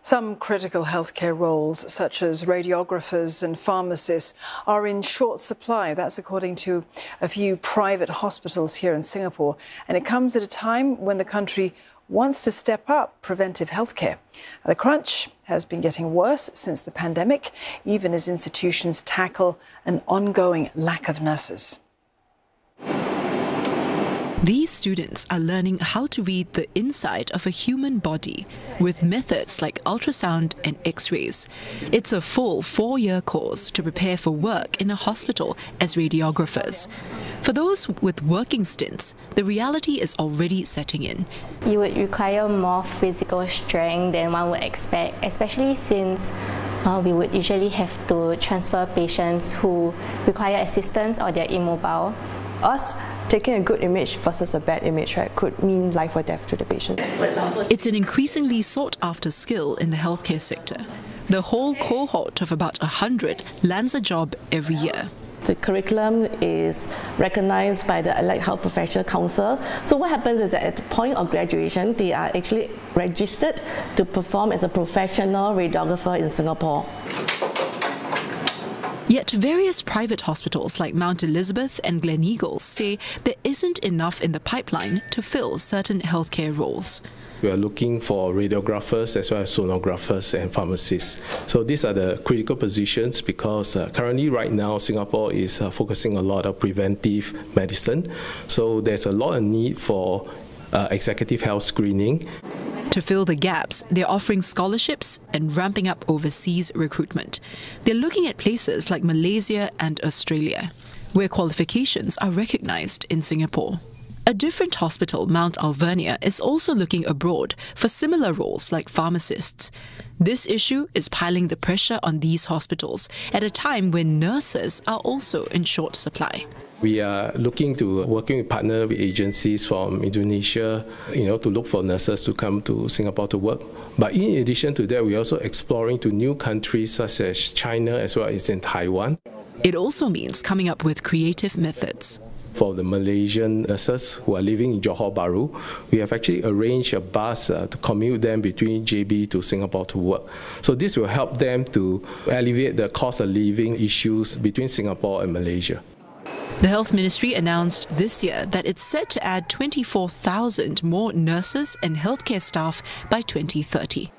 Some critical healthcare roles, such as radiographers and pharmacists, are in short supply. That's according to a few private hospitals here in Singapore. And it comes at a time when the country wants to step up preventive healthcare. The crunch has been getting worse since the pandemic, even as institutions tackle an ongoing lack of nurses. These students are learning how to read the inside of a human body with methods like ultrasound and X-rays. It's a full 4-year course to prepare for work in a hospital as radiographers. For those with working stints, the reality is already setting in. You would require more physical strength than one would expect, especially since we would usually have to transfer patients who require assistance or they're immobile. Us taking a good image versus a bad image, right, could mean life or death to the patient. It's an increasingly sought-after skill in the healthcare sector. The whole cohort of about 100 lands a job every year. The curriculum is recognized by the Allied Health Professional Council. So what happens is that at the point of graduation, they are actually registered to perform as a professional radiographer in Singapore. Yet various private hospitals like Mount Elizabeth and Gleneagles say there isn't enough in the pipeline to fill certain healthcare roles. We are looking for radiographers as well as sonographers and pharmacists. So these are the critical positions because currently right now Singapore is focusing a lot on preventive medicine. So there's a lot of need for executive health screening. To fill the gaps, they're offering scholarships and ramping up overseas recruitment. They're looking at places like Malaysia and Australia, where qualifications are recognized in Singapore. A different hospital, Mount Alvernia, is also looking abroad for similar roles like pharmacists. This issue is piling the pressure on these hospitals at a time when nurses are also in short supply. We are looking to working with partner with agencies from Indonesia, to look for nurses to come to Singapore to work. But in addition to that, we're also exploring to new countries such as China as well as in Taiwan. It also means coming up with creative methods. For the Malaysian nurses who are living in Johor Bahru, we have actually arranged a bus to commute them between JB to Singapore to work. So this will help them to alleviate the cost of living issues between Singapore and Malaysia. The Health Ministry announced this year that it's set to add 24,000 more nurses and healthcare staff by 2030.